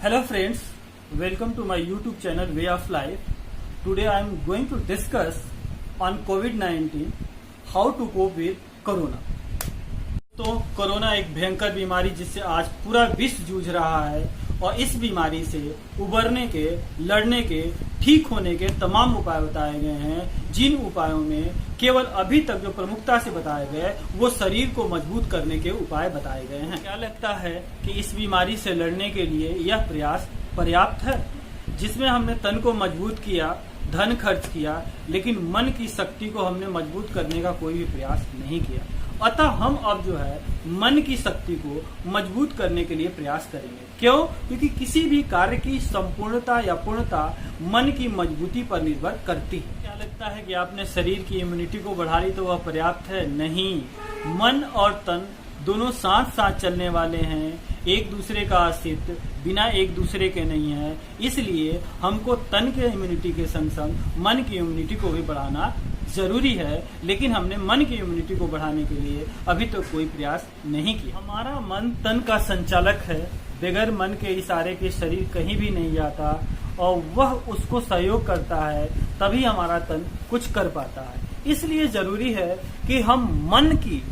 Hello friends, welcome to my YouTube channel Way of Life. Today I am going to discuss on COVID-19 how to cope with Corona. तो corona एक भयंकर बीमारी जिससे आज पूरा विश्व जूझ रहा है और इस बीमारी से उबरने के, लड़ने के, ठीक होने के तमाम उपाय बताए गए हैं। जिन उपायों में केवल अभी तक जो प्रमुखता से बताए गए वो शरीर को मजबूत करने के उपाय बताए गए हैं। क्या लगता है कि इस बीमारी से लड़ने के लिए यह प्रयास पर्याप्त है? जिसमें हमने तन को मजबूत किया, धन खर्च किया, लेकिन मन की शक्ति को हमने मजबूत करने का कोई भी प्रयास नहीं किया। अतः हम अब जो है मन की शक्ति को मजबूत करने के लिए प्रयास करेंगे। क्यों? क्योंकि किसी भी कार्य की संपूर्णता या पूर्णता मन की मजबूती पर निर्भर करती है। क्या लगता है कि आपने शरीर की इम्यूनिटी को बढ़ा ली तो वह पर्याप्त है? नहीं। मन और तन दोनों साथ साथ चलने वाले हैं। एक दूसरे का अस्तित्व बिना एक दूसरे के नहीं है। इसलिए हमको तन के इम्यूनिटी के संग संग मन की इम्यूनिटी को भी बढ़ाना जरूरी है। लेकिन हमने मन की इम्यूनिटी को बढ़ाने के लिए अभी तक कोई प्रयास नहीं किया। हमारा मन तन का संचालक है। बगैर मन के इशारे के शरीर कहीं भी नहीं जाता और वह उसको सहयोग करता है, तभी हमारा तन कुछ कर पाता है। इसलिए जरूरी है कि हम मन की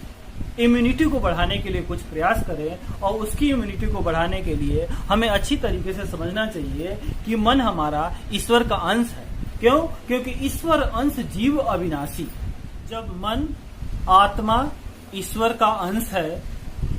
इम्यूनिटी को बढ़ाने के लिए कुछ प्रयास करें और उसकी इम्यूनिटी को बढ़ाने के लिए हमें अच्छी तरीके से समझना चाहिए कि मन हमारा ईश्वर का अंश है। क्यों? क्योंकि ईश्वर अंश जीव अविनाशी। जब मन आत्मा ईश्वर का अंश है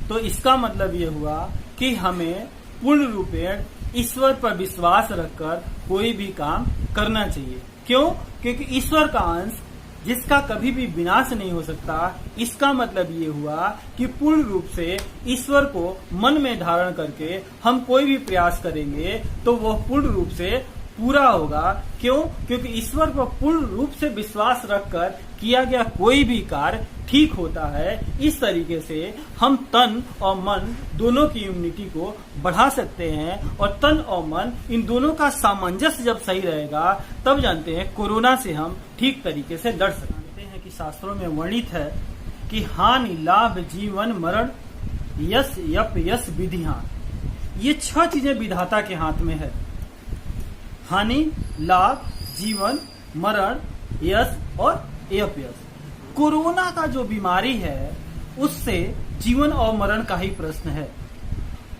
तो इसका मतलब ये हुआ कि हमें पूर्ण रूपेण ईश्वर पर विश्वास रखकर कोई भी काम करना चाहिए। क्यों? क्योंकि ईश्वर का अंश जिसका कभी भी विनाश नहीं हो सकता। इसका मतलब ये हुआ कि पूर्ण रूप से ईश्वर को मन में धारण करके हम कोई भी प्रयास करेंगे तो वह पूर्ण रूप से पूरा होगा। क्यों? क्योंकि ईश्वर पर पूर्ण रूप से विश्वास रखकर किया गया कोई भी कार्य ठीक होता है। इस तरीके से हम तन और मन दोनों की इम्यूनिटी को बढ़ा सकते हैं और तन और मन इन दोनों का सामंजस्य जब सही रहेगा तब जानते हैं कोरोना से हम ठीक तरीके से लड़ सकते हैं। कि शास्त्रों में वर्णित है कि हानि लाभ जीवन मरण यश यप यश विधिहान, ये 6 चीजें विधाता के हाथ में है। हानि, लाभ, जीवन, मरण, यश और अपयश। कोरोना का जो बीमारी है उससे जीवन और मरण का ही प्रश्न है।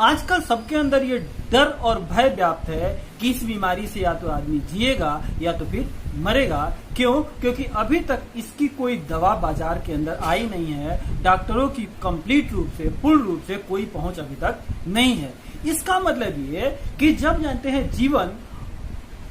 आजकल सबके अंदर ये डर और भय व्याप्त है कि इस बीमारी से या तो आदमी जिएगा या तो फिर मरेगा। क्यों? क्योंकि अभी तक इसकी कोई दवा बाजार के अंदर आई नहीं है। डॉक्टरों की कंप्लीट रूप से, पूर्ण रूप से कोई पहुंच अभी तक नहीं है। इसका मतलब ये कि जब जानते हैं जीवन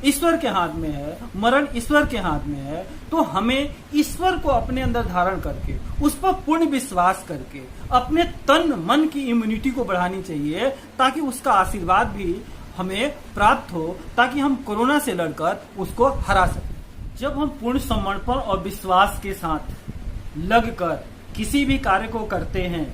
ईश्वर के हाथ में है, मरण ईश्वर के हाथ में है, तो हमें ईश्वर को अपने अंदर धारण करके उस पर पूर्ण विश्वास करके अपने तन मन की इम्यूनिटी को बढ़ानी चाहिए ताकि उसका आशीर्वाद भी हमें प्राप्त हो, ताकि हम कोरोना से लड़कर उसको हरा सकें। जब हम पूर्ण समर्पण और विश्वास के साथ लगकर किसी भी कार्य को करते हैं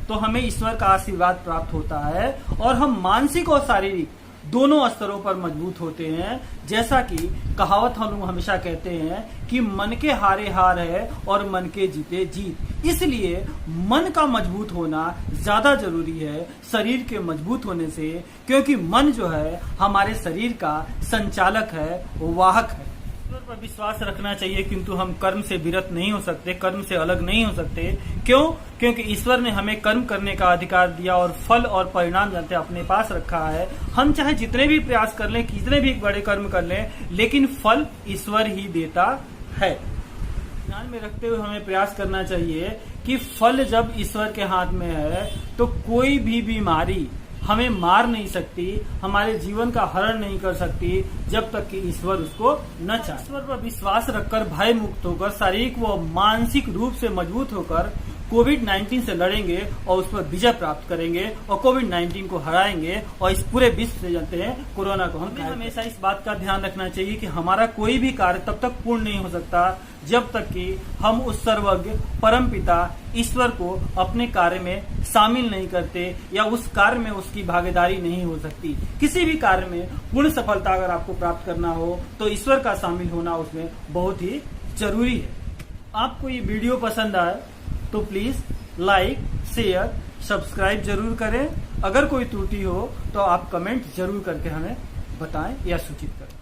तो हमें ईश्वर का आशीर्वाद प्राप्त होता है और हम मानसिक और शारीरिक दोनों स्तरों पर मजबूत होते हैं। जैसा कि कहावत हम हमेशा कहते हैं कि मन के हारे हार है और मन के जीते जीत। इसलिए मन का मजबूत होना ज्यादा जरूरी है शरीर के मजबूत होने से, क्योंकि मन जो है हमारे शरीर का संचालक है, वाहक है। ईश्वर पर विश्वास रखना चाहिए, किंतु हम कर्म से विरत नहीं हो सकते, कर्म से अलग नहीं हो सकते। क्यों? क्योंकि ईश्वर ने हमें कर्म करने का अधिकार दिया और फल और परिणाम जानते अपने पास रखा है। हम चाहे जितने भी प्रयास कर लें, कितने भी बड़े कर्म कर लें, लेकिन फल ईश्वर ही देता है। ध्यान में रखते हुए हमें प्रयास करना चाहिए कि फल जब ईश्वर के हाथ में है तो कोई भी बीमारी हमें मार नहीं सकती, हमारे जीवन का हरण नहीं कर सकती जब तक कि ईश्वर उसको न चाहे। ईश्वर पर विश्वास रखकर भय मुक्त होकर शारीरिक व मानसिक रूप से मजबूत होकर कोविड-19 से लड़ेंगे और उस पर विजय प्राप्त करेंगे और कोविड-19 को हराएंगे और इस पूरे विश्व से जानते हैं कोरोना को हम हमेशा इस बात का ध्यान रखना चाहिए कि हमारा कोई भी कार्य तब तक पूर्ण नहीं हो सकता जब तक कि हम उस सर्वज्ञ परमपिता ईश्वर को अपने कार्य में शामिल नहीं करते या उस कार्य में उसकी भागीदारी नहीं हो सकती। किसी भी कार्य में पूर्ण सफलता अगर आपको प्राप्त करना हो तो ईश्वर का शामिल होना उसमें बहुत ही जरूरी है। आपको ये वीडियो पसंद आए तो प्लीज लाइक, शेयर, सब्सक्राइब जरूर करें। अगर कोई त्रुटि हो तो आप कमेंट जरूर करके हमें बताएं या सूचित करें।